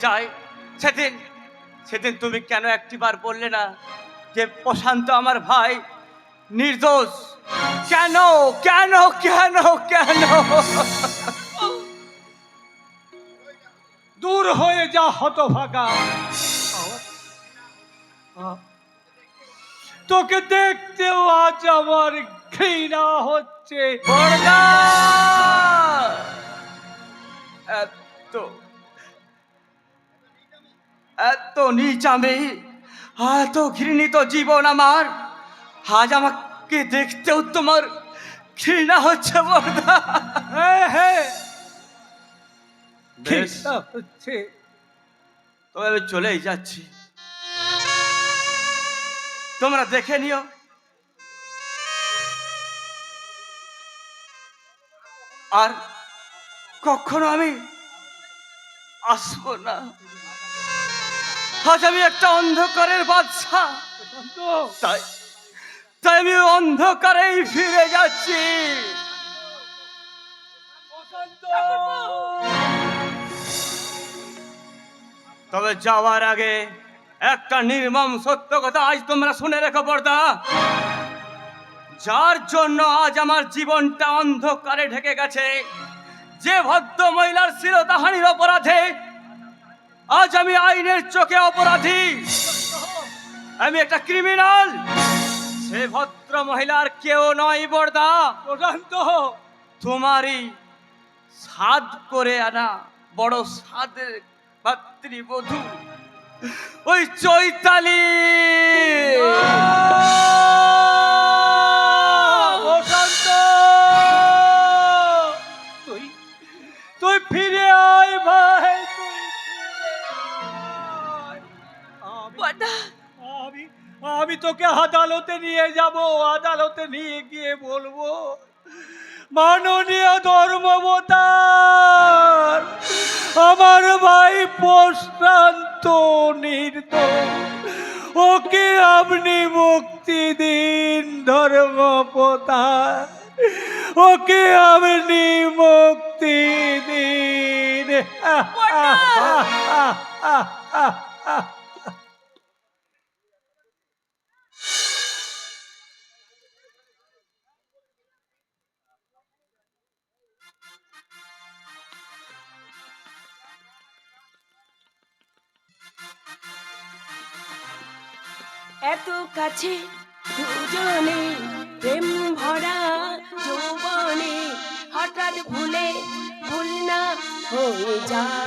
চাই। সেদিন সেদিন তুমি কেন একটিবার বললে না যে প্রশান্ত আমার ভাই নির্দোষ? কেন কেন কেন কেন? দূর হয়ে যা হতভাগা। তোকে দেখতেও আজ আমার ঘৃণা হচ্ছে। বড়দা, এত এত নীচ আমি, এত ঘৃণিত জীবন আমার, আজ আমাকে দেখতেও তোমার ঘৃণা হচ্ছে বড়দা? হ্যাঁ হ্যাঁ, বেশ, ঘৃণা হচ্ছে। তবে আমি চলেই যাচ্ছি, তোমরা দেখে নিও। আর কখনো আমি আসবো না। আজ আমি একটা অন্ধকারের বাদশা, তাই তাই আমি অন্ধকারেই ফিরে যাচ্ছি। তবে যাওয়ার আগে একটা নির্মম সত্য কথা আজ তোমরা শুনে রেখো বড়দা। যার জন্য আজ আমার জীবনটা অন্ধকারে ঢেকে গেছে, যে ভদ্র মহিলার শিরোধাহানির অপরাধে আজ আমি আইনের চোখে অপরাধী, আমি একটা ক্রিমিনাল, সে ভদ্র মহিলার কেউ নয় বড়দা, প্রশান্ত, তোমারই সাধ করে আনা বড় সাধের ভাতৃবধূ ওই চৈতালি। প্রশান্ত, তুই তুই ফিরে আয় ভাই, তুই আমি আমি তোকে আদালতে নিয়ে যাব। আদালতে নিয়ে গিয়ে বলবো, মাননীয় ধর্মবতার, আমার ভাই প্রশান্ত নির্দোষ, ওকে আপনি মুক্তি দিন ধর্মবতার, ওকে আপনি মুক্তি দিন। এত কাছে দুজনে, প্রেম ভরা যৌবনে, হঠাৎ ভুলে ভুল না হয়ে যায়।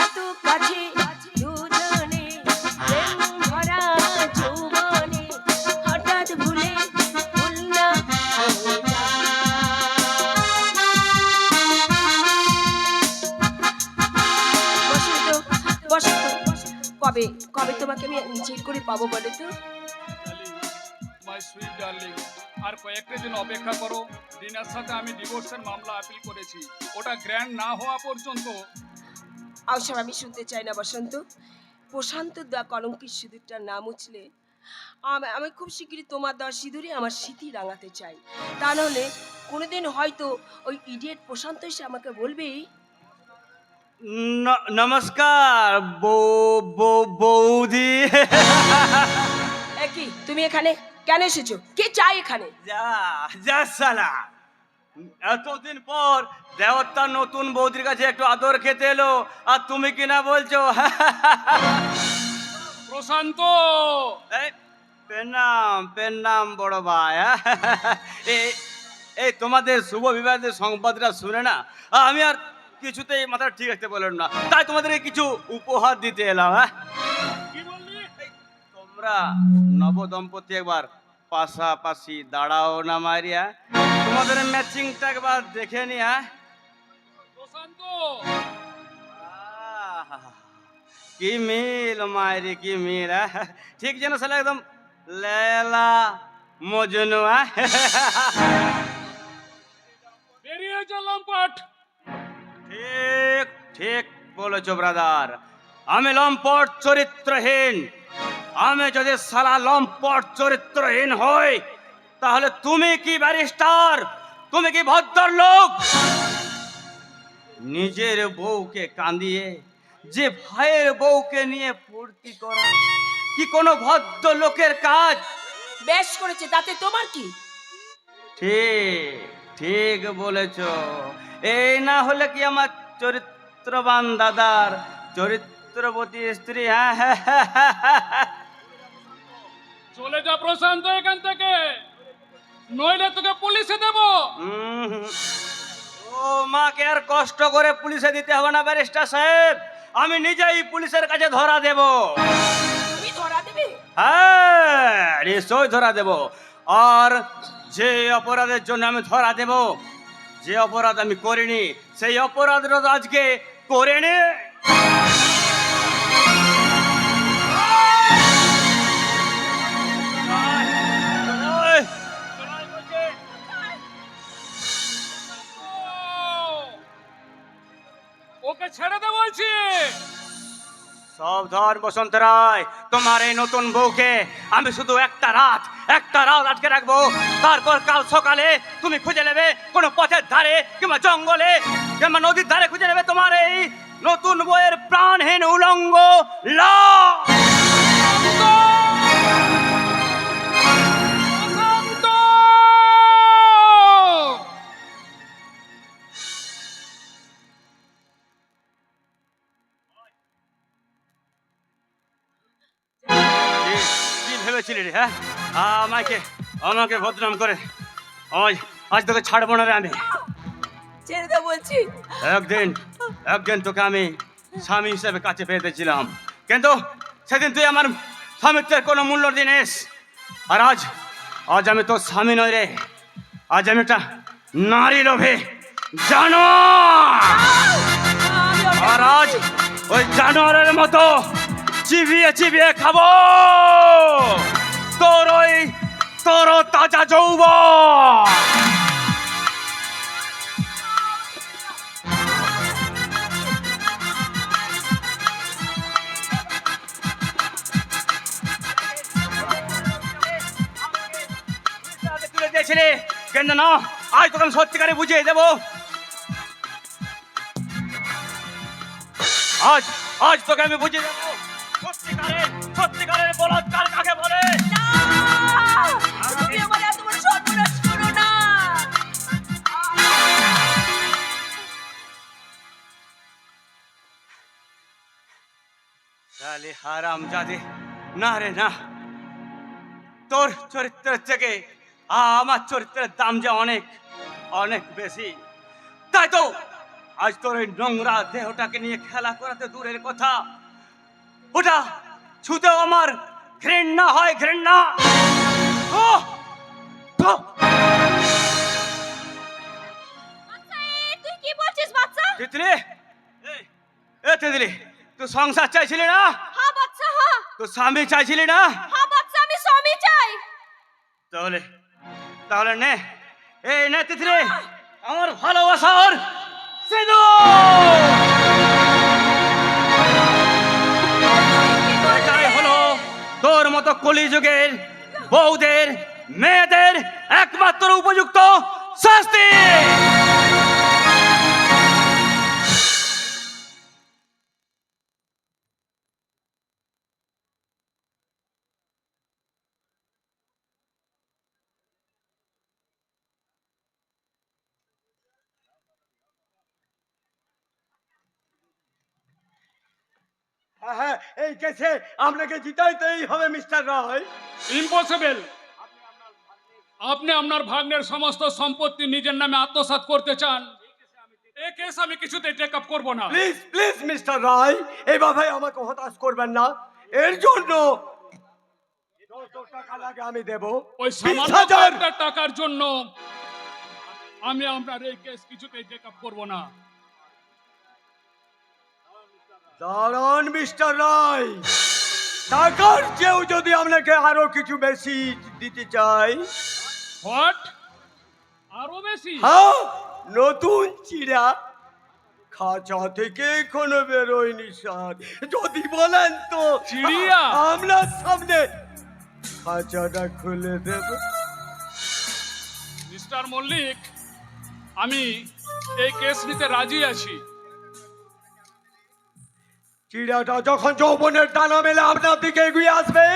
এত কাছে দুজনে, প্রেম ভরা যৌবনে, হঠাৎ ভুলে ভুল না হয়ে যায়। কবে কবে তোমাকে আমি নিজের করে পাবো বলে তো? মাই সুইট ডার্লিং, আর কয়েকটা দিন অপেক্ষা করো। রিনার সাথে আমি ডিভোর্সের মামলা আপিল করেছি, ওটা গ্র্যান্ড না হওয়া পর্যন্ত। ওসব আমি শুনতে চাই না বসন্ত। প্রশান্ত দা কলঙ্কের সিঁদুরটার নাম উঠলে আমি খুব শিগগিরই তোমার দেওয়া সিঁদুরে আমার স্মৃতি রাঙাতে চাই। তা নাহলে কোনোদিন হয়তো ওই ইডিয়েট প্রশান্ত এসে আমাকে বলবে, নমস্কার বৌদি। কি তুমি এখানে কেন এসেছো? কে চাই এখানে? যা যা সালা, এতদিন পর দেওয়ার নতুন বৌদির কাছে একটু আদর খেতে এলো, আর তুমি কিনা বলছো প্রশান্ত, এই পেনাম পেনাম বড় ভাই। এই তোমাদের শুভ বিবাহের সংবাদটা শুনে না আমি আর কিছুতেই মাথা ঠিক রাখতে পারলাম না, তাই তোমাদেরকে কিছু উপহার দিতে এলাম। কি বললি? তোমরা নবদম্পতি একবার পাশাপাশি দাঁড়াও না মারিয়া, তোমাদের ম্যাচিংটা একবার দেখে নি। প্রশান্ত, কি মিল মায়েরি, কি মিল, ঠিক যেন সালা একদম লেলা মজনু। বেরিয়ে যা লম্পট। ঠিক ঠিক বলেছো ব্রাদার, আমি লম্পট চরিত্রহীন। আমি যদি সালা লম্পট চরিত্রহীন হই, তাহলে তুমি কি ব্যারিস্টার, তুমি কি ভদ্রলোক? নিজের বউকে কাঁদিয়ে যে ভাইয়ের বউকে নিয়ে ফুর্তি করা কি কোনো ভদ্র লোকের কাজ? বেশ করেছে, তাতে তোমার কি? ঠিক ঠিক বলেছ। এই না হলে কি আমার চরিত্রবান দাদার চরিত্রবতী স্ত্রী? হ্যাঁ হ্যাঁ হ্যাঁ হ্যাঁ হ্যাঁ। চলে যা প্রশান্ত এখান থেকে, নইলে তোকে পুলিশে দেব। হুম। ও মাকে আর কষ্ট করে পুলিশে দিতে হবে না ব্যারিস্টার সাহেব, আমি নিজেই পুলিশের কাছে ধরা দেব। তুমি ধরা দেবে? হ্যাঁ নিশ্চয়ই ধরা দেব। আর যে অপরাধের জন্য আমি ধরা দেব, যে অপরাধ আমি করিনি সেই অপরাধটা তো আজকে করে নে। ওকে ছেড়ে দে বলছি। সাবধান বসন্ত রায়, তোমার এই নতুন বউকে আমি শুধু একটা রাত আটকে রাখবো। তারপর কাল সকালে তুমি খুঁজে নেবে কোনো পথের ধারে কিংবা জঙ্গলে কিংবা নদীর ধারে, খুঁজে নেবে তোমার এই নতুন বউয়ের প্রাণহীন উলঙ্গ লাশ। প্রশান্ত! কি ভেবেছিলি রে? হ্যাঁ আমাকে বদনাম করে আজ তোকে ছাড়বো না রে আমি। ছেড়ে দাও বলছি। একদিন তোকে আমি স্বামী হিসেবে কাছে পেতেছিলাম, কিন্তু সেদিন তুই আমার স্বামিত্বের কোনো মূল্য দিনিস। আর আজ আমি তোর স্বামী নই রে, আজ আমি একটা নারী লোভে জানোয়ার। আর আজ ওই জানোয়ারের মতো চিবিয়ে খাবো তোর ওই তাজা যৌবন। তুলে দিয়েছিলে কেন না, আজ তোকে আমি সত্যিকারে বুঝিয়ে দেবো। আজ তোকে আমি বুঝিয়ে দেবো সত্যিকারের বলাৎকার কাকে বলে। তুমি আমার এত বড় সর্বনাশ করো না। শালি হারামজাদে, না রে না, তোর চরিত্রের থেকে আমার চরিত্রের দাম যে অনেক অনেক বেশি। তাই তো আজ তোর ওই নোংরা দেহটাকে নিয়ে খেলা করাতে দূরের কথা, ওটা ছুতেও আমার ঘৃণা হয়, ঘৃণা। ওহ! ওহ! তুই কি বলছিস বাচ্চা? তিতলি, তিতলি, তুই সংসার চাইছিলি না? হ্যাঁ বাচ্চা, হ্যাঁ। তুই স্বামী চাইছিলি না? হ্যাঁ বাচ্চা, আমি স্বামী চাই। তাহলে নে, এই নে তিতলি, আমার ভালোবাসার সিঁদুর। এটাই হলো তোর মতো কলিযুগের বউদের, মেয়েদের একমাত্র উপযুক্ত শাস্তি। হ্যাঁ, এই কেসে আপনাকে জিতাইতেই হবে মিস্টার রায়। ইম্পসিবল। আপনি আপনার ভাগ্নের সমস্ত সম্পত্তি নিজের নামে আত্মসাৎ করতে চান, এই কেস আমি কিছুতেই টেক আপ করবো না। প্লিজ মিস্টার রায়, এইভাবে আমাকে হতাশ করবেন না। এর জন্য 10 টাকা লাগে আমি দেব। ওই 20,000 সামান্য টাকার জন্য আমি আপনার এই কেস কিছুতেই টেক আপ করবো না। দাঁড়ান মিস্টার রায়, টাকার চেয়েও যদি আপনাকে আরো কিছু বেশি দিতে চাই। হোয়াট? আরো বেশি? হ্যাঁ, নতুন চিড়া খাঁচা থেকে এখনো বেরোয়নি স্যার, যদি বলেন তো চিড়িয়া? আপনার সামনে খাঁচাটা খুলে দেব। মিস্টার মল্লিক, আমি এই কেস নিতে রাজি আছি, চিড়িয়াটা যখন যৌবনের ডানা মেলে আপনার দিকে এগিয়ে আসবে,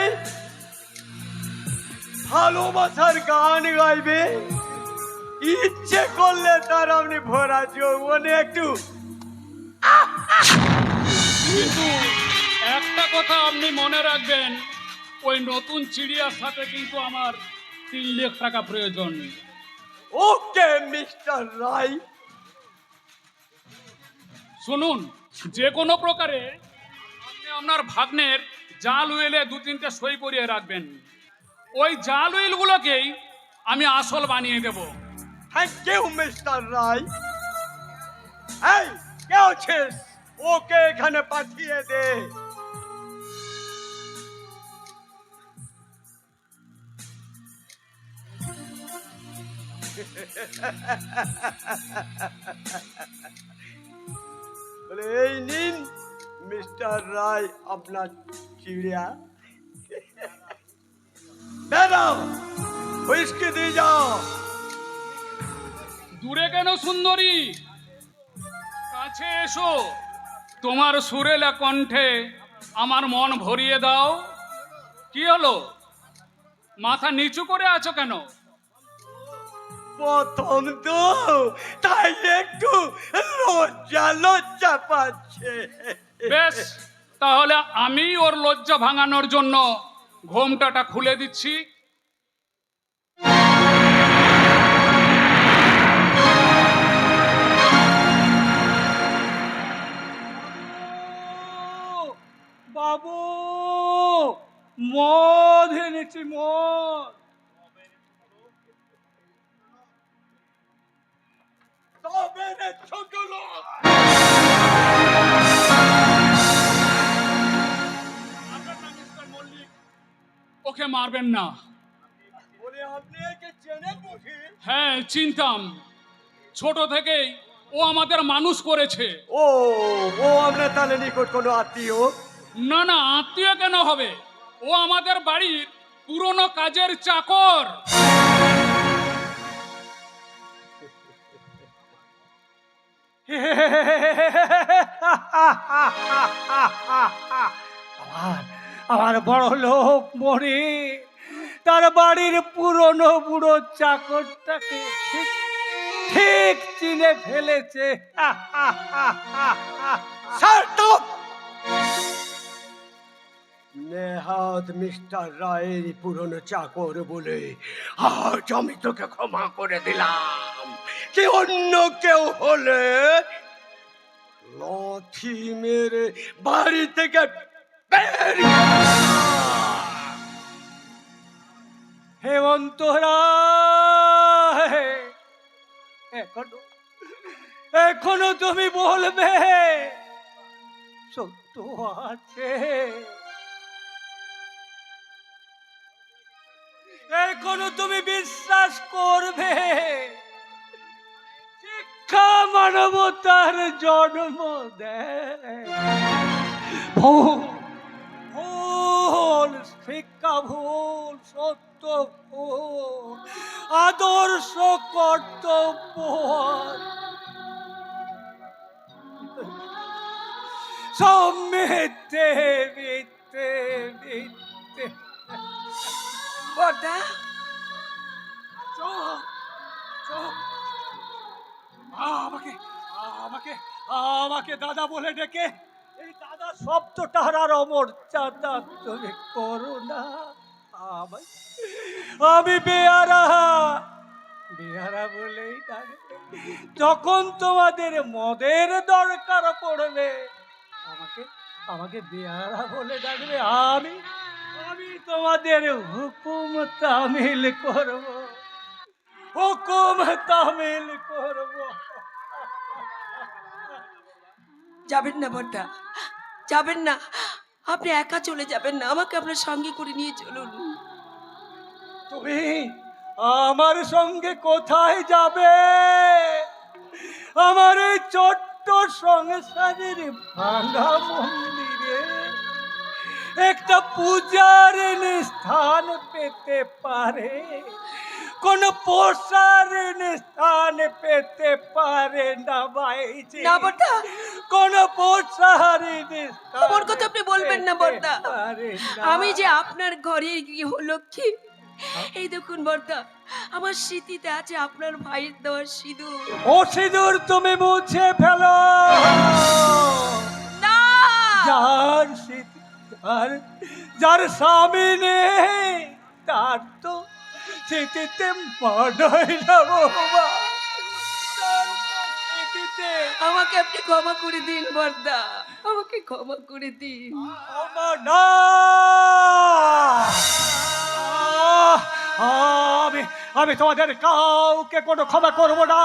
ভালোবাসার গান গাইবে, ইচ্ছে করলে তার আপনি ভরা যৌবনে একটু কিন্তু একটা কথা আপনি মনে রাখবেন, ওই নতুন চিড়িয়ার সাথে কিন্তু আমার 3 লাখ টাকা প্রয়োজন। ওকে মিস্টার রায়। শুনুন, যে কোনো প্রকারে আপনি আপনার ভাগ্নের জাল উইলে 2-3টে সই করিয়ে রাখবেন। ওই জাল উইলগুলোকেই আমি আসল বানিয়ে দেব। থ্যাংক ইউ মিস্টার রায়। এই কে আছিস? ওকে এখানে পাঠিয়ে দে। বলে এই নিন মিস্টার রায় আপনার চিড়িয়া। বেরাও, হুইস্কি দিয়ে যাও। দূরে কেন সুন্দরী, কাছে এসো। তোমার সুরেলা কণ্ঠে আমার মন ভরিয়ে দাও। কি হলো, মাথা নিচু করে আছো কেন? প্রথম তো তাই একটু লজ্জা লজ্জা পাচ্ছে। বেশ, তাহলে আমি ওর লজ্জা ভাঙানোর জন্য ঘোমটাটা খুলে দিচ্ছি। বাবু, মদ এনেছি, মদ। তবে রে ছোট লোক, ওকে মারবেন না। বলে আপনি একে চেনেন বুঝি? হ্যাঁ, চিনতাম। ছোট থেকেই ও আমাদের মানুষ করেছে। ও ও আপনার তাহলে নিকট কোনো আত্মীয়? না না, আত্মীয় কেন হবে, ও আমাদের বাড়ির পুরনো কাজের চাকর। আমার আমার বড় লোক মরে তার বাড়ির পুরনো বুড়ো চাকরটাকে ঠিক ঠিক চিনে ফেলেছে। নেহাত মিস্টার রায়ের পুরনো চাকর বলে আজ আমি তোকে ক্ষমা করে দিলাম। কি অন্য কেউ হলে লাথি মেরে বাড়ি থেকে বের হেমন্ত রায়, এখনো এখনো তুমি বলবে সত্য আছে, এখনো তুমি বিশ্বাস করবে শিক্ষা মানবতার জন্ম দেয়। ভুল ভুল শিক্ষা, ভুল সত্য, ভুল আদর্শ, কর্তব্য সব মিথ্যে মিথ্যে মিথ্যে। বড়দা, চুপ চুপ। আমাকে আমাকে আমাকে দাদা বলে ডেকে এই দাদা শব্দটার আর অমর্যাদা তুমি করো না। আমি বেয়ারা বেয়ারা বলেই ডাকবে। যখন তোমাদের মদের দরকার পড়বে আমাকে আমাকে বেয়ারা বলে ডাকবে। আমি আমি তোমাদের হুকুম তামিল করব, হুকুম তামিল করব। যাবেন না বড়দা, যাবেন না। আপনি একা চলে যাবেন না, আমাকে আপনার সঙ্গে করে নিয়ে চলুন। তুমি আমার সঙ্গে কোথায় যাবে? আমার এই ছোট্ট সংসারের ভাঙা মন্দিরে একটা পূজার স্থান পেতে পারে। কোন প্রসারণ স্থান পেতে পারে না বাইজি। না বর্দা, কোন প্রসারণ আমার কথা আপনি বলবেন না বর্দা। পারে না। আমি যে আপনার ঘরের গৃহলক্ষ্মী। এই দেখুন বর্দা, আমার স্মৃতিতে আছে আপনার ভাইয়ের দেওয়া সিঁদুর। ও সিঁদুর তুমি মুছে ফেলো। না, যার স্মৃতি যার স্বামী নেই তার তো স্মৃতিতে মানায় না বাবা। তার তো স্মৃতিতে আমাকে আপনি ক্ষমা করে দিন বর্দা, আমাকে ক্ষমা করে দিন। ক্ষমা না। আমি তোমাদের কাউকে কোনো ক্ষমা করবো না।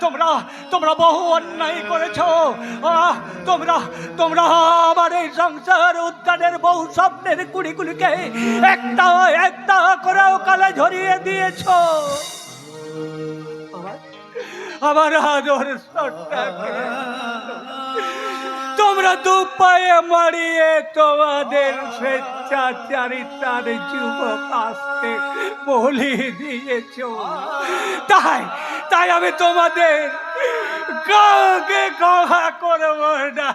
তোমরা তোমরা বহু অন্যায় করেছো। তোমরা তোমরা আমার এই সংসার উদ্যানের বহু স্বপ্নের কুড়িগুলিকে একটা একটা করেও কালে ঝরিয়ে দিয়েছো। আমার আদর সত্তাকে তোমরা দু পায়ে মারিয়ে তোমাদের স্বেচ্ছাচারিতার যুবক আসতে বলি দিয়েছ। তাই তাই আমি তোমাদের কাউকে ক্ষমা করব না,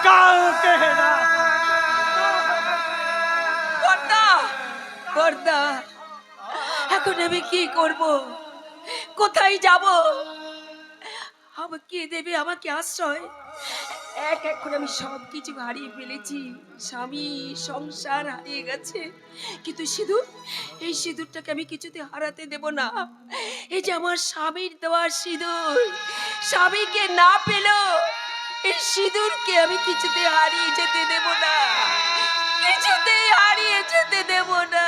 কাউকে না। বর্দা, বর্দা, এখন আমি কি করব? কোথায় যাব? কে দেবে আমাকে আশ্রয়? এক এক করে আমি সব কিছু হারিয়ে ফেলেছি। স্বামী, সংসার হারিয়ে গেছে, কিন্তু সিঁদুর, এই সিঁদুরটাকে আমি কিছুতে হারাতে দেব না। এই যে আমার স্বামীর দেওয়া সিঁদুর, স্বামীকে না পেল এই সিঁদুরকে আমি কিছুতে হারিয়ে যেতে দেব না, কিছুতে হারিয়ে যেতে দেব না।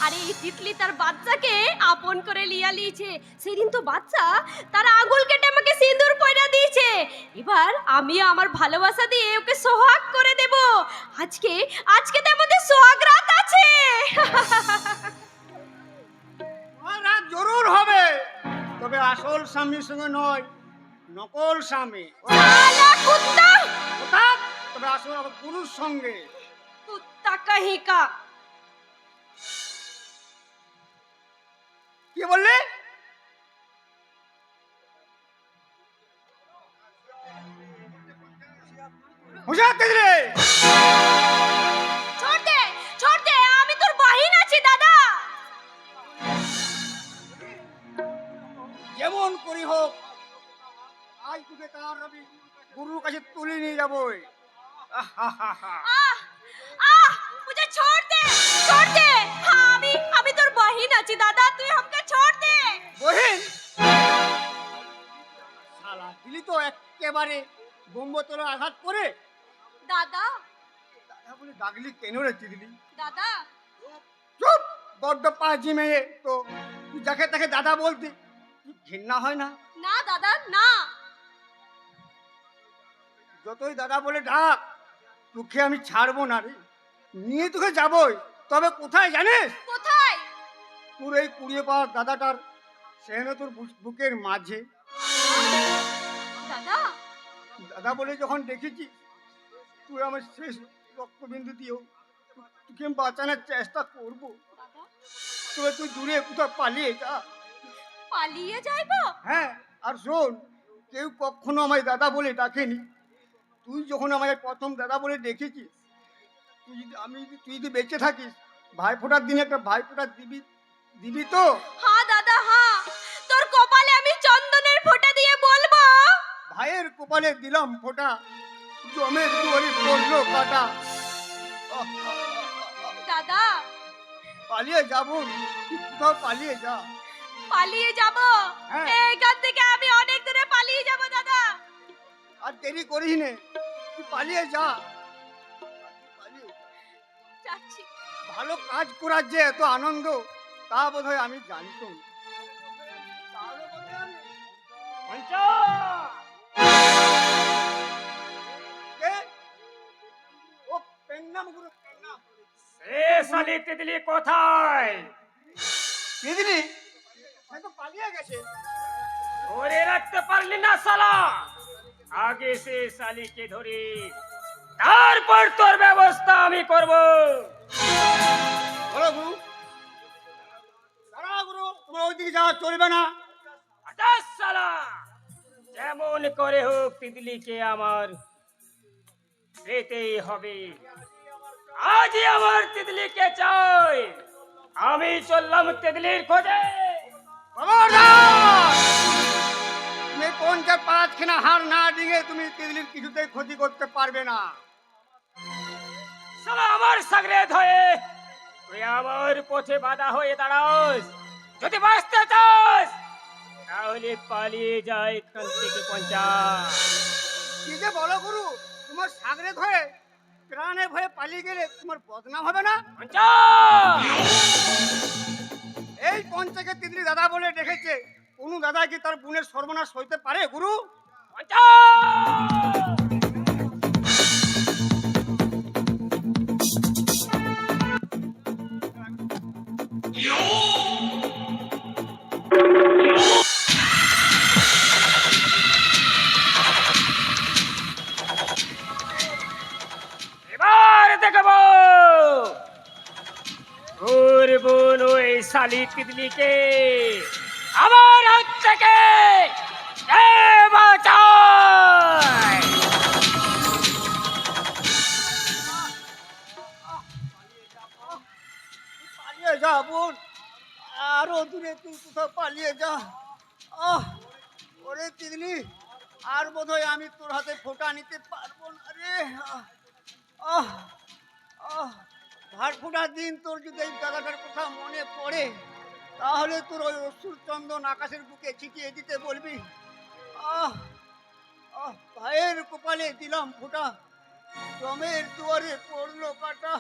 আরে এই তিতলি তার বাচ্চাকে আপন করে লিয়া লিয়েছে। সেদিন তো বাচ্চা তার আঙুল কেটে আমাকে সিঁদুর পয়রা দিয়েছে। এবার আমি আমার ভালোবাসা দিয়ে ওকে সোহাগ করে দেব। আজকে আজকে তো আমাদের সোহাগ রাত আছে। রাত জরুর হবে, তবে আসল স্বামীর সঙ্গে নয়, নকল স্বামী। শালা কুত্তা, অর্থাৎ তবে আসল আমার গুরুর সঙ্গে। কুত্তা কাহি কা। কি বললে? হুঁশিয়ার তেজরে। ছোড় দে, ছোড় দে, আমি তোর বাহিন আছি দাদা। যেমন করি হোক আজ তোকে তার রবি গুরুর কাছে তুলে নিয়ে যাবই। আহ আহ মুঝে छोड़ दे, छोड़ दे। আমি তোর বাহিন আছি দাদা, তুই আমাকে छोड़ दे। বহিন শালা দিলি তো একেবারে বোম্বতলে আঘাত করে। দাদা, দাদা বলে ডাকলি কেন রে দিলি? দাদা, চুপ, বড্ড পাজি মেয়ে তো। তুই যাকে তাকে দাদা বলতি, তুই ঘৃণা হয় না? না দাদা না। যতই দাদা বলে ডাক, তোকে আমি ছাড়বো না রে, নিয়ে তোকে যাবই। তবে কোথায় জানিস? কোথায়? তোর এই কুড়িয়ে পাওয়া দাদাটার সেখানে তোর বুকের মাঝে। দাদা, দাদা বলে যখন দেখেছি তুই আমার শেষ রক্তবিন্দু দিয়েও তোকে আমি বাঁচানোর চেষ্টা করবো। দাদা তবে তুই দূরে কোথাও পালিয়ে যা। পালিয়ে যাইবো? হ্যাঁ, আর শোন, কেউ কখনো আমায় দাদা বলে ডাকেনি। তুই যখন আমায় প্রথম দাদা বলে ডেকেছিস, তুই যদি বেঁচে থাকিস, ভাইফোঁটার দিনে একটা ভাইফোঁটা দিবি দিবি তো? হ্যাঁ দাদা হ্যাঁ, তোর কপালে আমি চন্দনের ফোঁটা দিয়ে বলবো। ভাইয়ের কপালে দিলাম ফোঁটা, জমের দুয়ারে পড়লো কাটা। দাদা পালিয়ে যাবো, কোথাও পালিয়ে যা। পালিয়ে যাব? হ্যাঁ। এইখান থেকে আমি অনেক দূরে পালিয়ে যাব দাদা। আর দেরি করিস নে, তুই পালিয়ে যা। পালিয়ে যা। যাচ্ছি। ভালো কাজ করার যে এত আনন্দ, তা বোধ হয় আমি জানতাম। তাহলে বোধহয় আমি- পঞ্চা! কে? ও পেন্নাম গুরু, পেন্নাম। শালি তিতলি কোথায়? দিদি সে তো পালিয়ে গেছে। ধরে রাখতে পারলি না শালা, আগে সে শালিকে ধরে তারপর তোর ব্যবস্থা আমি করব। বলো গুরু, দাঁড়া গুরু, তোমার ওইদিকে যাওয়া চলবে না। আটাস শালা, যেমন করে হোক তিতলিকে আমার পেতেই হবে। আজই আমার তিতলিকে চাই। আমি চললাম তিতলির খোঁজে। খবরদার! তুমি ৫৫খানা হার না ডিঙে তুমি তিতলির কিছুতেই ক্ষতি করতে পারবে না। শালা আমার সাগরেদ হয়ে তুই আমার পথে বাধা হয়ে দাঁড়াস। যদি বাঁচতে চাস তাহলে পালিয়ে যায় এখান থেকে পঞ্চা। কি যে বলো গুরু, তোমার সাগরে ধরে প্রাণে ভয়ে পালিয়ে গেলে তোমার বদনাম হবে না? পঞ্চা! এই পঞ্চাকে তিতলি দাদা বলে ডেকেছে, কোন দাদা কি তার বোনের সর্বনাশ হইতে পারে গুরু? পঞ্চা! এবার দেখবো ওর বোন ওই শালি তিতলিকে আমার হাত থেকে কে বাঁচায়। পালিয়ে যা বোন, আরো দূরে তুই কোথাও পালিয়ে যা। আহ ওরে তিতলি, আর বোধহয় আমি তোর হাতে ফোঁটা নিতে পারবো না রে। আহ আহ ভার ফোঁটার দিন তোর যদি এই দাদাটার কথা মনে পড়ে, তাহলে তোর ওই অসুর চন্দন আকাশের বুকে ছিটিয়ে দিতে বলবি। আহ আহ ভাইয়ের কপালে দিলাম ফোঁটা, জমের দুয়ারে পড়লো কাটা।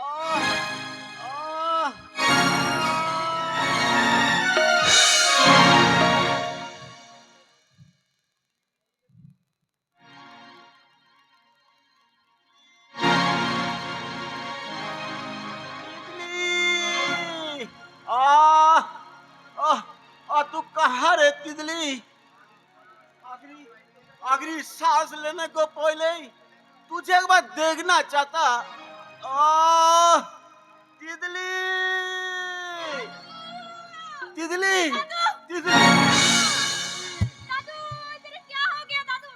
আহ আহ तितली आ आ आ तू कहाँ रे तितली? आखिरी आखिरी सांस लेने को पहले ही तुझे एक बार देखना चाहता। आ तितली तितली तितली दादू तेरे क्या हो गया दादू?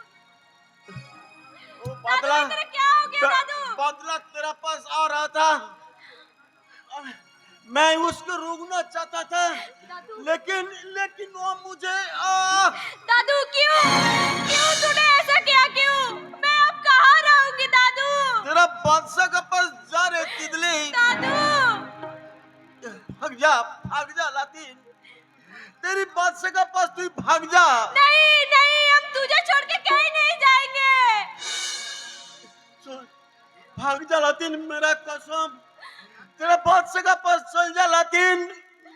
ओ बादला तेरे क्या हो गया दादू? बादला तेरा पास आ रहा था, मैं उसको रोकना चाहता था, दादू लेकिन लेकिन वो मुझे दादू क्यों क्यों तूने ऐसा किया क्यों? मैं अब कहाँ रहूंगी दादू? तेरा बादशाह के पास जा रे तितली। दादू भाग जा लातिन, तेरी बादशाह के पास तू भाग जा। नहीं नहीं हम तुझे छोड़ के कहीं नहीं जाएंगे। चल, भाग जा लातिन, मेरा कसम, तेरा बादशाह के पास चल जा लातिन,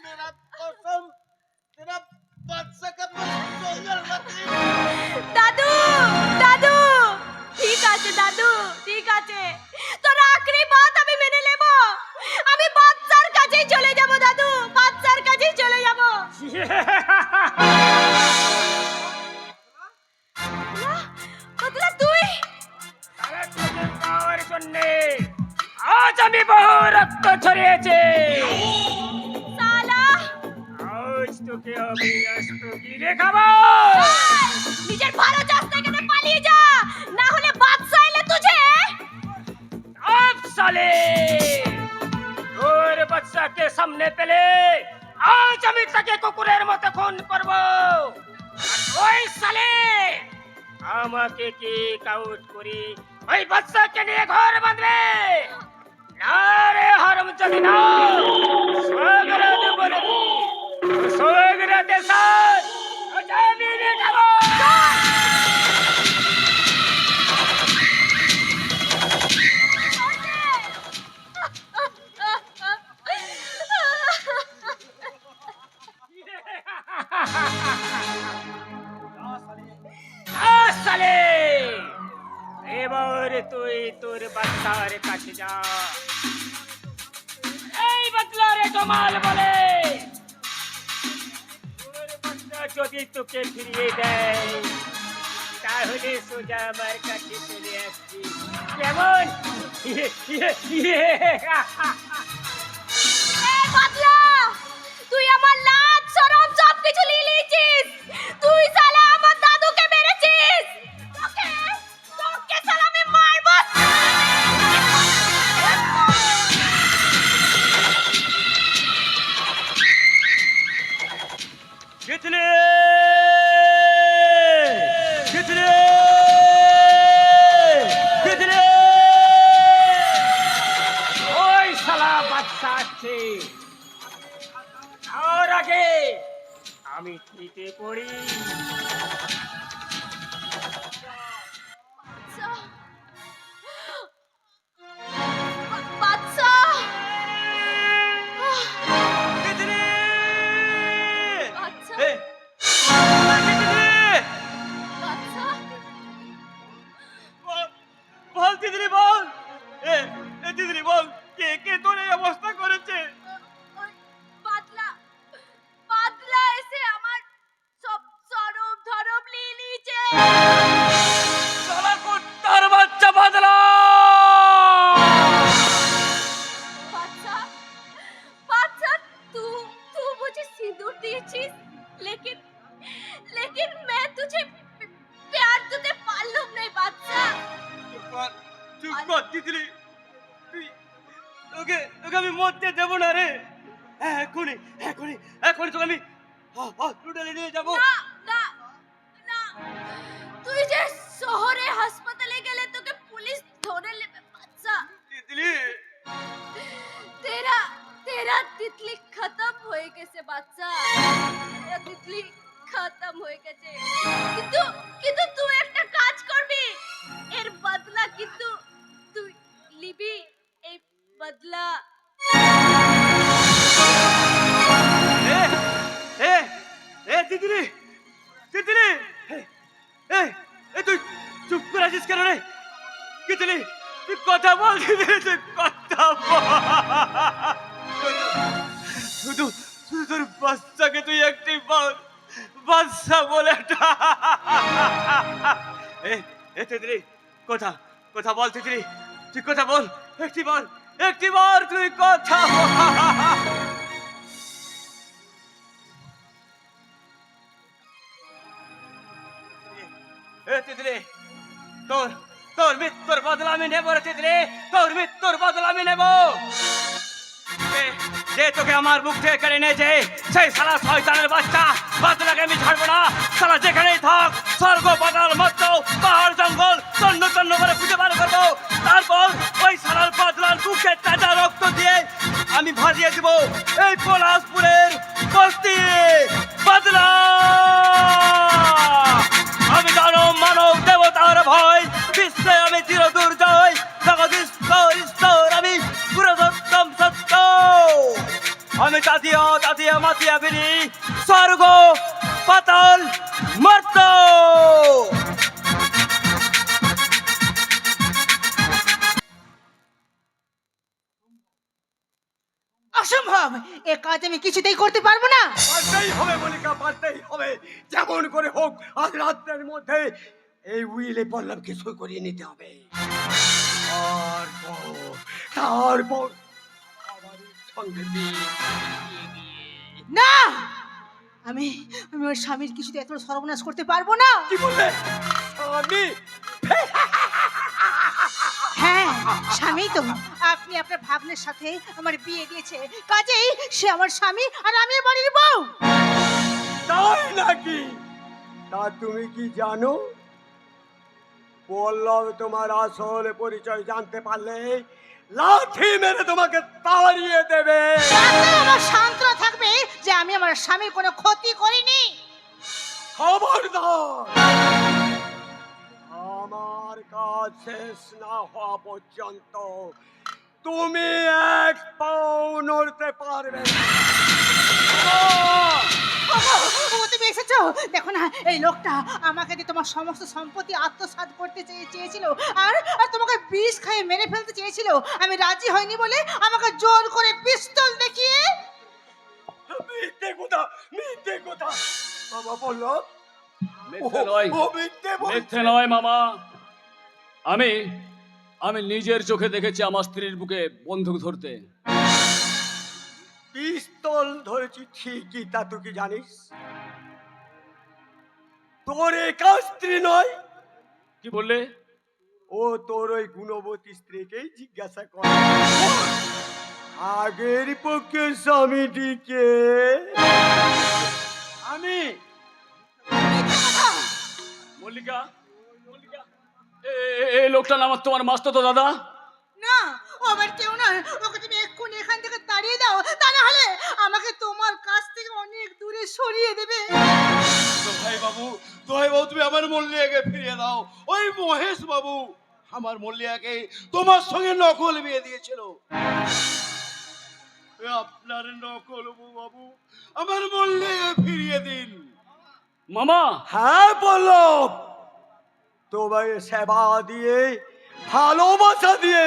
मेरा कसम, तेरा बादशाह के पास चल जा लातिन। দাদু দাদু ঠিক আছে দাদু ঠিক আছে, তোর আখরি বাত আমি মেনে নেব। আমি বাচ্চার কাছেই চলে যাব দাদু, বাচ্চার কাছেই চলে যাব। বদলা তুই তাহলে তোদের পাওয়ার জন্যে আজ আমি বহু রক্ত ছড়িয়েছি। সালা আজ তোকে আমি আস্তগি দেখাবো। নিজের ভালো চাস না কেন, পালিয়ে যা, না হলে বাদশা এলে তুঝে। अब साले তোর বাচ্চাকে সামনে পেলে আজ আমি তাকে কুকুরের মতো খুন করব। ওই সালে আমাকে কিক আউট করি ওই বাচ্চাকে নিয়ে ঘর বাঁধবে। না রে হারামজাদি না, সোগরাতে বলে দি, সোগরাতে সাথ আজ আমি দেখাবো। সালে এবার তুই তোর বাচ্চার কাছে যা। এই বদলারে জমাল বলে তোর বাচ্চা যদি তোকে ফিরিয়ে দেয় তাহলে সোজা আমার কাছে চলে আসছি কেমন এই বদলা, তুই আমার লাজ শরম সব কিছু নিয়ে নিয়েছিস। তুই শালা আমার দাদুকে মেরেছিস। তোকে তোকে শালা আমি মারবো। তিতলি তিতলি তিতলি ওই শালা বাচ্চা আছে আর আগে আমি ফ্রিতে পড়ি বাচ্চা, তিতলি বাচ্চা, এই, তিতলি বাচ্চা। বল তিতলি বল এ তিতলি বল কে কে তোর এই অবস্থা করেছে? ওই বাদলা বাদলা এসে আমার সব সরব ধরব নিয়ে নিয়েছে। শালা কুত্তার বাচ্চা বাদলা! बादशाह बादशाह तू तू मुझे सिंदूर दिएছিস लेकिन लेकिन मैं तुझे प्यार तुझे मालूम नहीं बादशाह। চুপ কর তিতলি, তুই তোকে তোকে আমি মরতে দেবো না রে। এখনই এখনই এখনই তোকে আমি হসপিটালে নিয়ে যাবো। না না না, তুই যে শহরে হাসপাতালে গেলে তোকে পুলিশ ধরে নেবে বাদশা। তিতলি तेरा तेरा तितली खत्म হয়ে গেছে বাচ্চা, তেরা তিতলি খতম হয়ে গেছে। কিন্তু কিন্তু তুই একটা কাজ করবি, এর বদলা কিন্তু তুই নিবি এই বদলা। এ এ এ তিতলি তিতলি এ এ তুই চুপ করে আছিস কেন রে? তিতলি তুই কথা বল তিতলি, তুই কথা বল। শুধু শুধু তোর বাচ্চাকে তুই একটি বল বাচ্চা বলে এ এ তিতলি কথা কথা বল তিতলি, তুই কথা বল একটি বার তুই কথা বল। এ তিতলি তোর তোর মৃত্যুর বদলা আমি নেব রে তিতলি, তোর মৃত্যুর বদলা আমি নেব। যে তোকে আমার মুখ থেকে কেড়ে নিয়েছে সেই শালা শয়তানের বাচ্চা বাদলাকে আমি ছাড়বো না। শালা যেখানেই থাক স্বর্গ পাতাল মধ্য পাহাড় জঙ্গল তন্ন তন্ন করে খুঁজে বার করবো। তারপর ওই শালার বাদলার বুকে তাজা রক্ত দিয়ে আমি ভাজিয়ে দিব এই পলাশপুরের বস্তি। বাদলা আমি দানব মানব দেবতার ভয়, বিশ্বে আমি চির দুর্জয়, জগৎ ঈশ্বর ঈশ্বর আমি পুরুষোত্তম সত্য। আমি জাতীয় জাতীয় মাতিয়া ফিরি স্বর্গ পাতাল মর্ত। অসম্ভব, এ কাজ আমি কিছুতেই করতে পারবো না। পারতেই হবে মনিকা, পারতেই হবে। যেমন করে হোক আজ রাত্রের মধ্যে এই উইলে পল্লবকে সই করিয়ে নিতে হবে। তারপর আমাদের সঙ্গে বিয়ে দিয়ে না, আমি আমি ওর স্বামীর কিছুতে এত সর্বনাশ করতে পারবো না। কি বললে? আমি হ্যাঁ, স্বামী তো আপনি আপনার ভাগ্নের সাথে আমার বিয়ে দিয়েছে, কাজেই সে আমার স্বামী আর আমি এর বাড়ির বউ। তাই নাকি? তা তুমি কি জানো পল্লব তোমার আসল পরিচয় জানতে পারলে লাঠি মেরে তোমাকে তাড়িয়ে দেবে। তাতেও আমার সান্ত্বনা থাকবে যে আমি আমার স্বামীর কোনো ক্ষতি করিনি। খবরদার, আমার কাজ শেষ না হওয়া পর্যন্ত তুমি এক পাও নড়তে পারবে না। তুমি এসেছো, দেখো না এই লোকটা আমাকে দিয়ে তোমার সমস্ত সম্পত্তি আত্মসাৎ করতে চেয়েছিল আর আর তোমাকে বিষ খাইয়ে মেরে ফেলতে চেয়েছিল। আমি রাজি হইনি বলে আমাকে জোর করে পিস্তল দেখিয়ে। মিথ্যে কথা, মিথ্যে কথা। বাবা পল্লব, মিথ্যে নয়, ও মিথ্যে বলছে। মিথ্যে নয় মামা। আমি আমি নিজের চোখে দেখেছি আমার স্ত্রীর বুকে বন্দুক ধরতে। পিস্তল ধরেছি ঠিকই, তা তুই কি জানিস? তোর একা স্ত্রী নয়, কি বললে? ও তোর ওই গুণবতী স্ত্রীকেই জিজ্ঞাসা কর। আগের পক্ষে স্বামীটিকে আমি মল্লিকা, মল্লিকা, এই লোকটা নাম তোমার মাস্তুতো দাদা? না, ও আমার কেউ না। ওকে তুমি এক্ষুনি এখান থেকে তাড়িয়ে দাও, তা না হলে আমাকে তোমার কাছ থেকে অনেক দূরে সরিয়ে দেবে। দোহাই বাবু, দোহাই বাবু, তুমি আমার মল্লিয়াকে ফিরিয়ে দাও। ওই মহেশ বাবু আমার মল্লিয়াকে তোমার সঙ্গে নকল বিয়ে দিয়েছিল। আপনার নকল বাবু, আমার মল্লিয়াকে ফিরিয়ে দিন। মামা, হ্যাঁ বলো, তোমার সেবা দিয়ে ভালোবাসা দিয়ে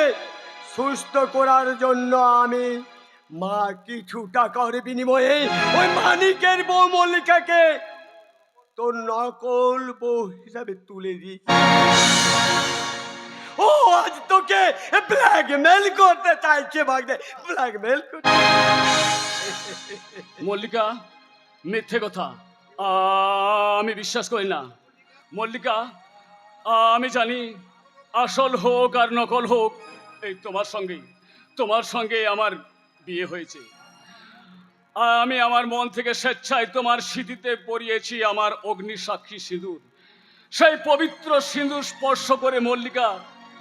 সুস্থ করার জন্য আমি মা কিছু টাকার বিনিময়ে ওই মানিকের বউ মল্লিকাকে তোর নকল বউ হিসাবে তুলে দিই। ও আজ তোকে ব্ল্যাকমেল করতে চাইছে, ভাগতে ব্ল্যাকমেল করতে। মল্লিকা, মিথ্যে কথা আমি বিশ্বাস করি না। মল্লিকা, আমি জানি আসল হোক আর নকল হোক, এই তোমার সঙ্গে আমার বিয়ে হয়েছে। আমি আমার মন থেকে স্বেচ্ছায় তোমার স্মৃতিতে পরিয়েছি আমার অগ্নিসাক্ষী সিঁদুর। সেই পবিত্র সিঁদুর স্পর্শ করে মল্লিকা,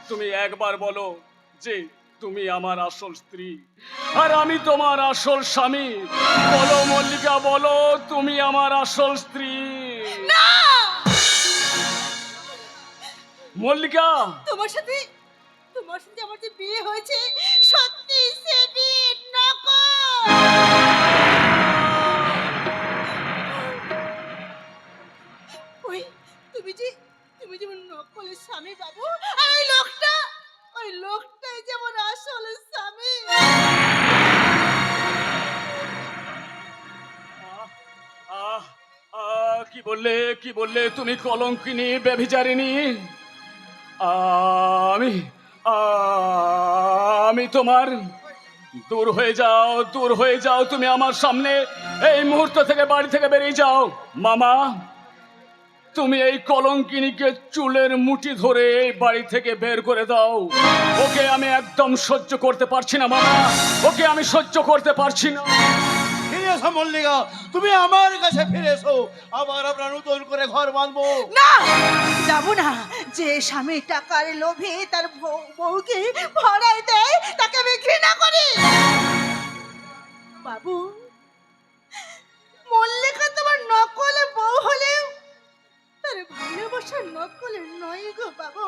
তুমি একবার বলো যে তুমি আমার আসল স্ত্রী আর আমি তোমার আসল স্বামী। বলো মল্লিকা, বলো তুমি আমার আসল স্ত্রী। মল্লিকা, তোমার সাথে আমার যে বিয়ে হয়েছে, সত্যি সে বিয়ে নকল। ওই তুমি যে নকলের স্বামী বাবু, আর ওই লোকটাই যেমন আসল স্বামী। আহ আহ কি বললে তুমি কলঙ্কিনী, ব্যভিচারিণী? আমি তোমার দূর হয়ে যাও তুমি আমার সামনে, এই মুহূর্ত থেকে বাড়ি থেকে বেরিয়ে যাও। মামা, তুমি এই কলঙ্কিনীকে চুলের মুঠি ধরে এই বাড়ি থেকে বের করে দাও। ওকে আমি একদম সহ্য করতে পারছি না মামা, ওকে আমি সহ্য করতে পারছি না। ফিরে এসো মল্লিকা, তুমি আমার কাছে ফিরে এসো। আবার আমরা নতুন করে ঘর বাঁধবো। না, যাব না। যে স্বামী টাকার লোভে তার বউকে ভরাই দেয়, তাকে আমি ঘৃণা করি। বাবু, মল্লিকা তোমার নকল বউ হলেও তার ভালোবাসার নকল নয় গো বাবু।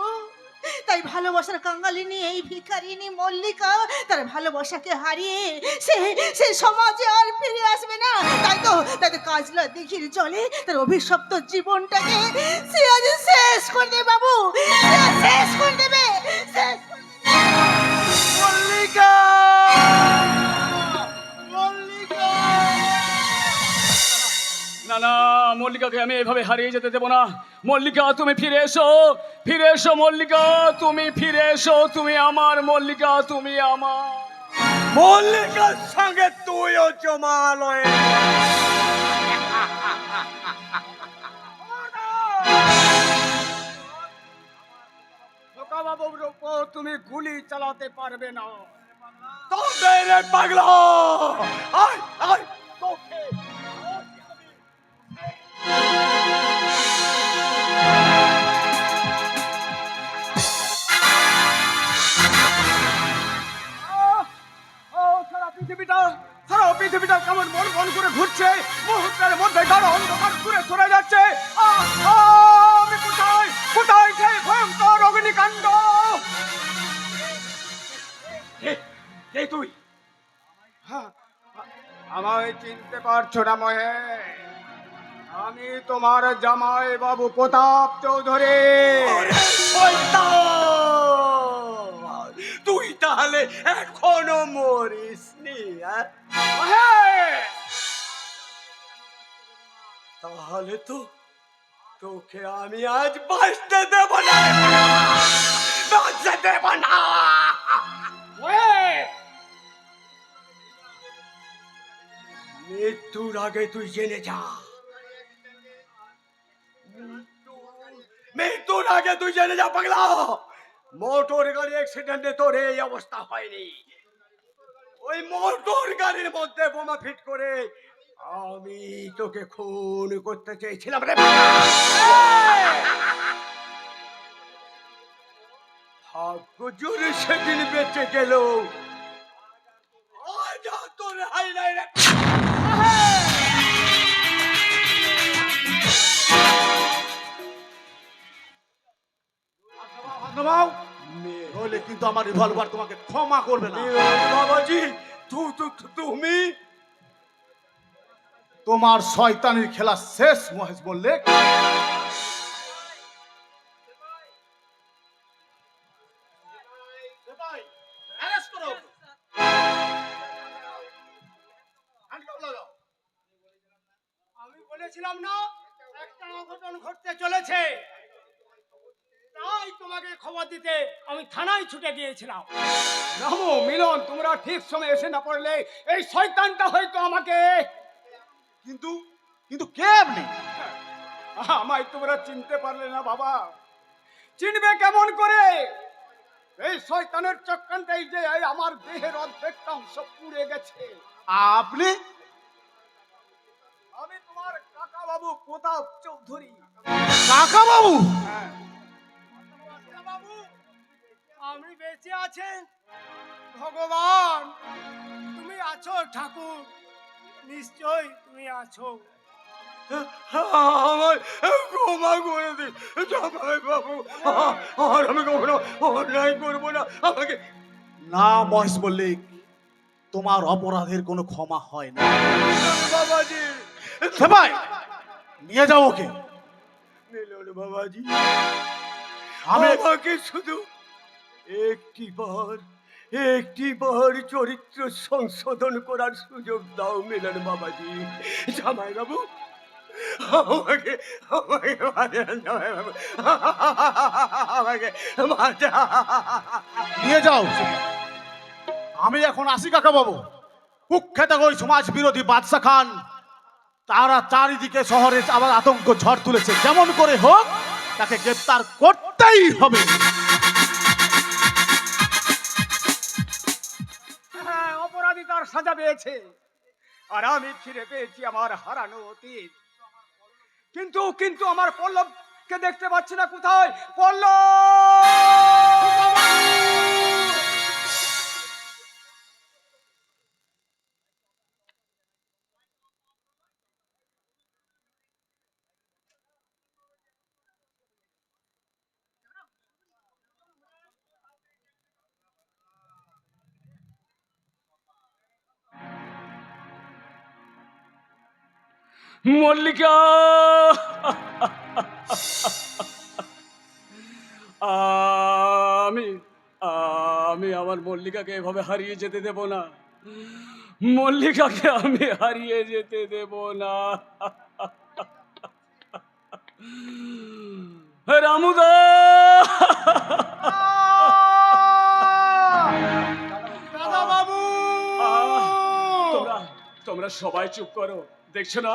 তাই ভালোবাসার কাঙ্গালিনী এই ভিখারিনী মল্লিকা তার ভালোবাসাকে হারিয়ে সে সমাজে আর ফিরে আসবে না। তাই তো কাজলা দিঘির জলে তার অভিশপ্ত জীবনটাকে সে আজ শেষ করে দেবে বাবু, শেষ করে দেবে, শেষ করে দেবে। মল্লিকা, মল্লিকা, না না, মল্লিকাকে আমি এভাবে হারিয়ে যেতে দেবো না। মল্লিকা, তুমি ফিরে এসো মল্লিকা, তুমি ফিরে এসো, তুমি আমার মল্লিকা, তুমি আমার। মল্লিকার সঙ্গে তুইও জমালয়ে বাবুর উপর তুমি গুলি চালাতে পারবে না। তবে রে পাগলা, আয় আয় তোকে সারা পৃথিবীটা কেমন মন মন করে ঘুরছে, মুহূর্তের মধ্যে গাঢ় অন্ধকার দূরে সরে যাচ্ছে। আমি কোথায় কোথায় সেই ভয়ঙ্কর অগ্নিকাণ্ড? কে তুই? আমায় চিনতে পারছো না মহে? আমি তোমার জামাই বাবু প্রতাপ চৌধুরী। তুই তাহলে এখনো মরিসনি? তাহলে তো তোকে আমি আজ বাঁচতে দেব না, বাঁচতে দেব না। মৃত্যুর আগে তুই জেনে যা, মৃত্যুর আগে তুই জেনে যা পাগলা, মোটর গাড়ি অ্যাক্সিডেন্টে তোর এই অবস্থা হয়নি। ওই মোটর গাড়ির মধ্যে বোমা ফিট করে আমি তোকে খুন করতে চেয়েছিলাম রে। ভাগ্য জোরে সেদিন বেঁচে গেল, আজ আর তোর হাই নাই রে। নইলে কিন্তু আমার রিভলভার তোমাকে ক্ষমা করবে না। বাবাজি তুমি তোমার শয়তানির খেলা শেষ মহেশ বললে। আমি বলেছিলাম না একটা অঘটন ঘটতে চলেছে, তাই তোমাকে খবর দিতে আমি থানায় ছুটে গিয়েছিলাম। রামু মিলন, তোমরা ঠিক সময় এসে না পড়লে এই শয়তানটা হয়তো আমাকে। কিন্তু কিন্তু কে আপনি? আমায় তোমরা চিনতে পারলে না বাবা, চিনবে কেমন করে? এই শয়তানের চক্রান্তেই যে এই আমার দেহের অর্ধেকটা অংশ পুড়ে গেছে। আপনি? আমি তোমার কাকা বাবু প্রতাপ চৌধুরী। কাকা বাবু? হ্যাঁ। বাবু আপনি বেঁচে আছেন? ভগবান তুমি আছো, ঠাকুর নিশ্চয় তুমি আছো। আমায় ক্ষমা করে দিন জামাই বাবু, আর আমি কখনো অন্যায় করবো না। আমাকে না মহেশ মল্লিক, তোমার অপরাধের কোনো ক্ষমা হয় না। বাবাজি, সেবাই নিয়ে যাও ওকে। মিলন বাবাজি, আমি আমাকে শুধু একটিবার চরিত্র সংশোধন করার সুযোগ দাও মিলন বাবাজি। জামাই বাবু আমাকে আমাকে মারেন জামাই বাবু, আমাকে মারা। নিয়ে যাও। আমি এখন আসি কাকা বাবু। কুখ্যাত ওই সমাজ বিরোধী বাদশা খান তারা চারিদিকে শহরে আবার আতঙ্ক ঝড় তুলেছে, যেমন করে হোক তাকে গ্রেফতার করতেই হবে। হ্যাঁ, অপরাধী তার সাজা পেয়েছে, আর আমি ফিরে পেয়েছি আমার হারানো অতীত। কিন্তু কিন্তু আমার পল্লবকে দেখতে পাচ্ছি না, কোথায় পল্লব? মল্লিকা, আমি আমি আমার মল্লিকাকে এভাবে হারিয়ে যেতে দেব না। মল্লিকাকে আমি হারিয়ে যেতে দেব না। রামুদা, দাদা বাবু, তোমরা তোমরা সবাই চুপ করো। দেখছো না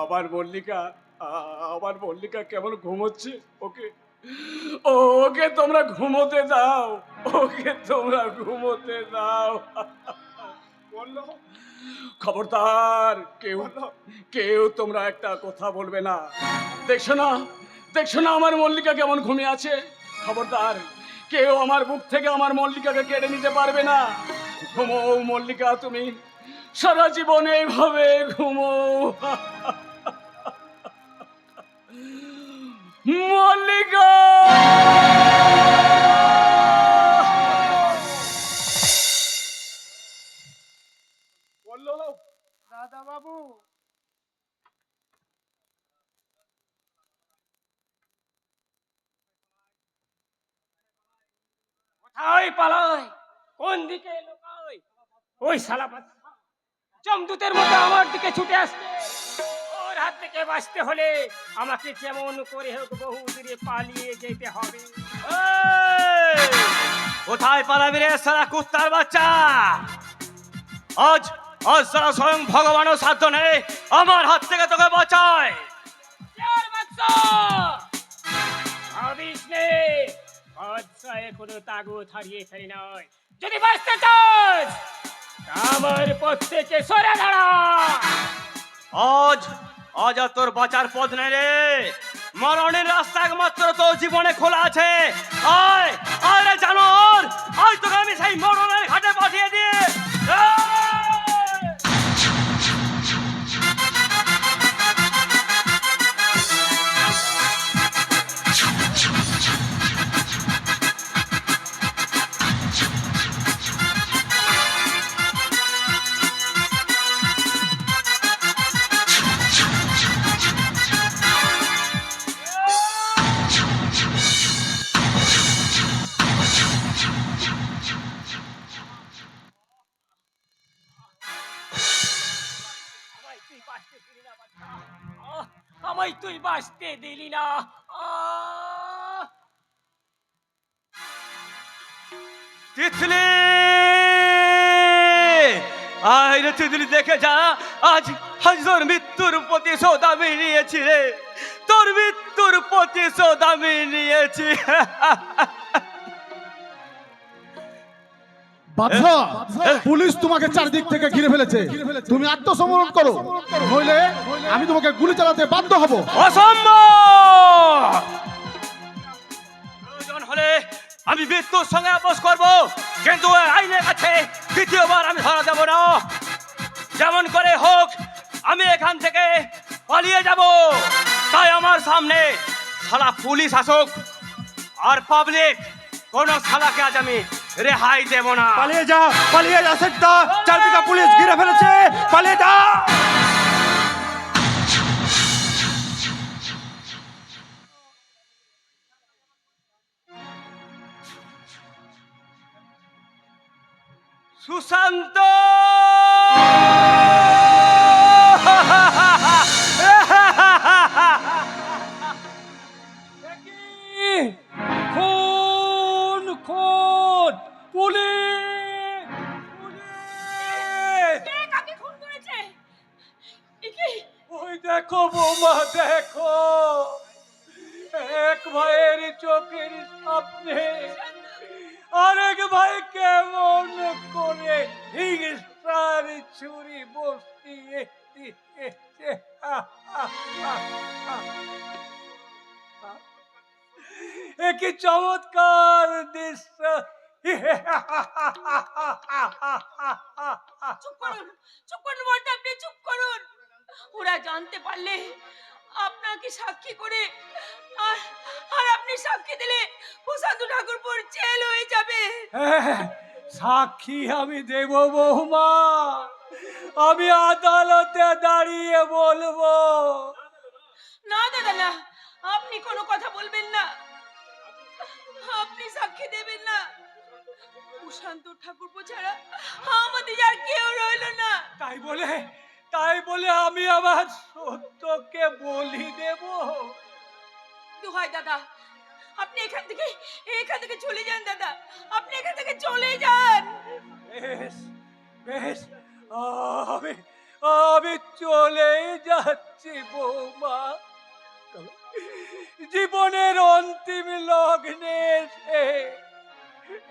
আমার মল্লিকা কেমন ঘুমোচ্ছে? ওকে তোমরা ঘুমোতে দাও, ওকে তোমরা ঘুমোতে দাও। খবরদার কেউ তোমরা একটা কথা বলবে না। দেখছো না আমার মল্লিকা কেমন ঘুমিয়ে আছে? খবরদার কেউ আমার বুক থেকে আমার মল্লিকাকে কেড়ে নিতে পারবে না। ঘুমো মল্লিকা, তুমি সারা জীবন এইভাবে ঘুমো। মল্লিকা, বললো দাদা বাবু। কোথায় পালায়, কোন দিকে লুকায়? ওই শালা বাদশা জমদূতের মতো আমার দিকে ছুটে আসছে, ওর হাতে হাত থেকে বাঁচতে হলে আমাকে যেমন করে হোক বহু দূরে পালিয়ে যেতে হবে। এই! কোথায় পালাবি রে সারা কুত্তার বাচ্চা? আজ আজ সারা স্বয়ং ভগবানও সাধ্য নেই আমার হাত থেকে তোকে বাঁচায়। ভাবিস নে বাদশা এখনো তাগুত হারিয়ে ফেলি নয়। যদি বাঁচতে চাস আমার পথ থেকে সরে দাঁড়া। আজ আজ আর তোর বাঁচার পথ নেই রে, মরণের রাস্তা একমাত্র তোর জীবনে খোলা আছে। আয় আয় রে জানোর, আজ তোকে আমি সেই মরণের ঘাটে পাঠিয়ে দিয়ে আমায় তুই বাঁচতে দিলি না। তিতলি, আয় রে তিতলি, দেখে যা আজ আজ তোর মৃত্যুর প্রতিশোধ আমি নিয়েছি রে, তোর মৃত্যুর প্রতিশোধ আমি নিয়েছি। বাদশা, পুলিশ তোমাকে চারদিক থেকে ঘিরে ফেলেছে, তুমি আত্মসমর্পণ করো, নইলে আমি তোমাকে গুলি চালাতে বাধ্য হব। অসম্ভব! প্রয়োজন হলে আমি মৃত্যুর সঙ্গে আপোষ করব, কিন্তু ওই আইনের কাছে দ্বিতীয়বার আমি ধরা দেব না। যেমন করে হোক আমি এখান থেকে পালিয়ে যাব, তাই আমার সামনে শালা পুলিশ আসুক আর পাবলিক, কোন শালাকে আজ আমি রেহাই দেব না। পালিয়ে যা সেটা, চারদিকে পুলিশ ঘিরে ফেলেছে, পালিয়ে যা। সুশান্ত, খুন খুন পুলিশ পুলিশ! কে কাকে খুন করেছে? এ কি? ওই দেখো বৌমা, দেখো এক ভাইয়ের চোখের সামনে আরেক ভাই কেমন করে হিংসার ছুরি বসিয়ে দিয়েছে। এ কি চমৎকার দৃশ্য! চুপ করুন বলতে, আপনি চুপ করুন। ওরা জানতে পারলে আপনাকে সাক্ষী করে আর আর আপনি সাক্ষী দিলে প্রশান্ত ঠাকুরপুর জেল হয়ে যাবে। সাক্ষী আমি দেব বৌমা, আমি আদালতে দাঁড়িয়ে বলবো। না দাদা না, আপনি কোনো কথা বলবেন না, আপনি সাক্ষী দেবেন না। প্রশান্ত ঠাকুরপো ছাড়া আমাদের আর কেউ রইল না। তাই বলে আমি আমার সত্যকে বলি দেব? দোহাই দাদা, আপনি এখান থেকে চলে যান দাদা, আপনি এখান থেকে চলে যান। বেশ বেশ, আমি আমি চলে যাচ্ছি বৌমা। জীবনের অন্তিম লগ্নে এসে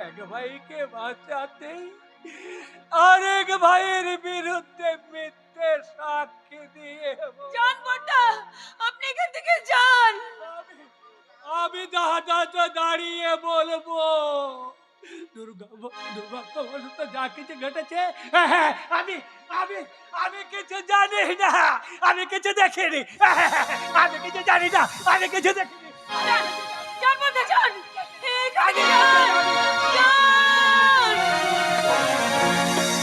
এক ভাইকে বাঁচাতে আরেক ভাইয়ের বিরুদ্ধে মিথ্যে সাক্ষী দিয়ে যান বড়দা, আপনি এখান থেকে যান। আমি দাদা দাঁড়িয়ে বলবো, দুর্ভাগ্যবশত যা কিছু ঘটেছে আমি আমি আমি কিছু জানি না, আমি কিছু দেখিনি, আমি কিছু জানি না, আমি কিছু দেখিনি। যান, যান বড়দা, যান এখান থেকে যান, যান।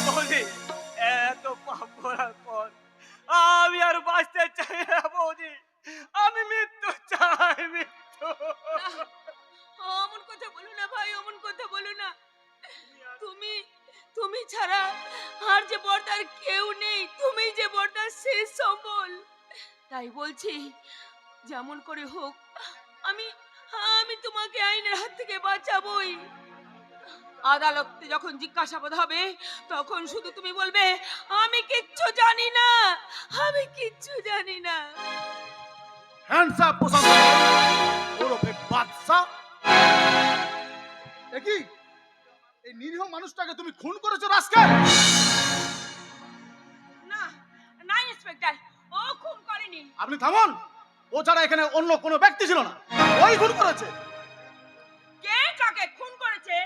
বৌদি, এত পাপ করার পর আমি আর বাঁচতে চাই না বৌদি, আমি মৃত্যু চাই, মৃত্যু। অমন কথা বলো না ভাই, অমন কথা বলো না। তুমি ছাড়া আর যে বড়দার কেউ নেই, তুমি যে বড়দার শেষ সম্বল। তাই বলছি যেমন করে হোক আমি আমি তোমাকে আইনের হাত থেকে বাঁচাবই। আদালতে যখন জিজ্ঞাসাবাদ হবে তখন শুধু তুমি বলবে আমি কিচ্ছু জানি না, আমি কিচ্ছু জানি না। হ্যান্ডস আপ প্রশান্ত ওরফে বাদশা। কি এই নিরীহ মানুষটাকে তুমি খুন করেছো রাজকে? না না ইন্সপেক্টর, ও খুন করেনি। আপনি থামুন। ও ছাড়া এখানে অন্য কোনো ব্যক্তি ছিল না, ওই খুন করেছে। কে কাকে খুন করেছে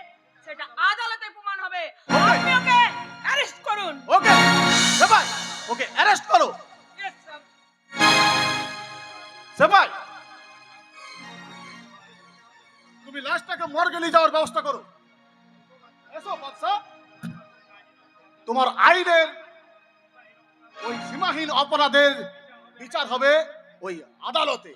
সেটা আদালতে প্রমাণ হবে। আপনি ওকে অ্যারেস্ট করুন। ওকে সেপাই, ওকে অ্যারেস্ট করো। Yes, sir. সেপাই, তুমি লাশটাকে মর্গে নিয়ে যাওয়ার ব্যবস্থা করো। এসো বাদশা, তোমার আইনের ওই সীমাহীন অপরাধের বিচার হবে ওই আদালতে।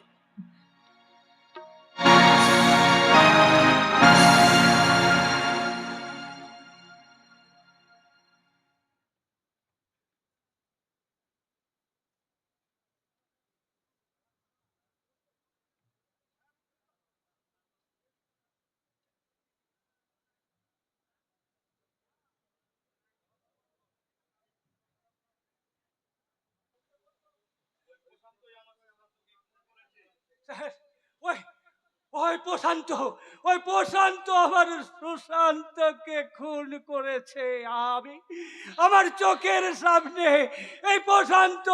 স্যার, ওই ওই প্রশান্ত, ওই প্রশান্ত আমার সুশান্তকে খুন করেছে। আমি আমার চোখের সামনে এই প্রশান্ত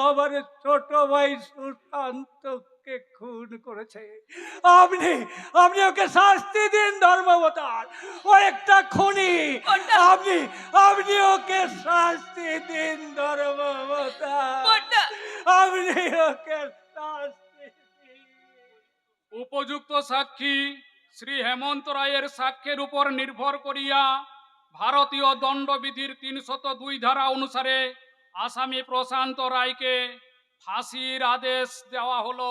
আমার ছোট ভাই সুশান্তকে খুন করেছে। আপনি আপনি ওকে শাস্তি দিন ধর্মাবতার, ও একটা খুনি। আপনি আপনি ওকে শাস্তি দিন ধর্মাবতার, আপনি ওকে শাস্তি। উপযুক্ত সাক্ষী শ্রী হেমন্ত রায়ের সাক্ষ্যের উপর নির্ভর করিয়া ভারতীয় দণ্ডবিধির ৩০২ ধারা অনুসারে আসামি প্রশান্ত রায়কে ফাঁসির আদেশ দেওয়া হলো।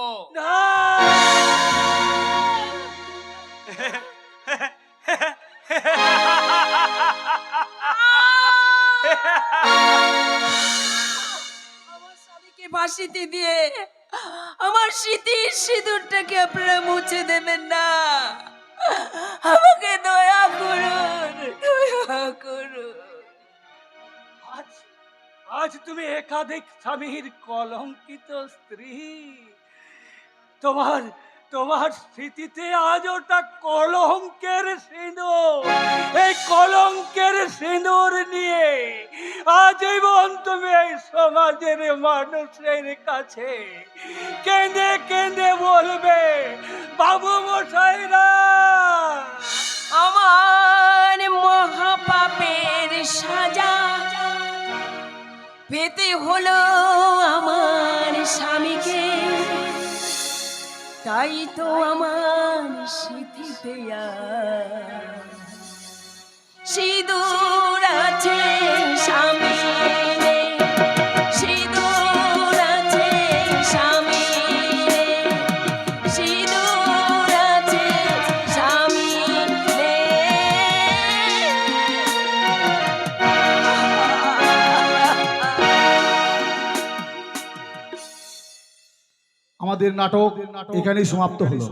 আমার স্বামীকে ফাঁসিতে দিয়ে আমার স্মৃতির সিঁদুরটাকে আপনারা মুছে দেবেন না। আমাকে দয়া করুন, দয়া করুন। আজ আজ তুমি একাধিক স্বামীর কলঙ্কিত স্ত্রী। তোমার তোমার স্মৃতিতে আজ ওটা কলঙ্কের সিঁদুর। এই কলঙ্কের সিঁদুর নিয়ে আজীবন তুমি এই সমাজের মানুষের কাছে কেঁদে কেঁদে বলবে, বাবু মশাইরা আমার মহাপাপের সাজা পেতে হলো আমার স্বামীকে। তাই তো আমার স্মৃতিতে সিঁদুর আছে স্বামী, সিঁদুর আছে স্বামী, সিঁদুর আছে স্বামী। আমাদের নাটক এখানেই সমাপ্ত হলো।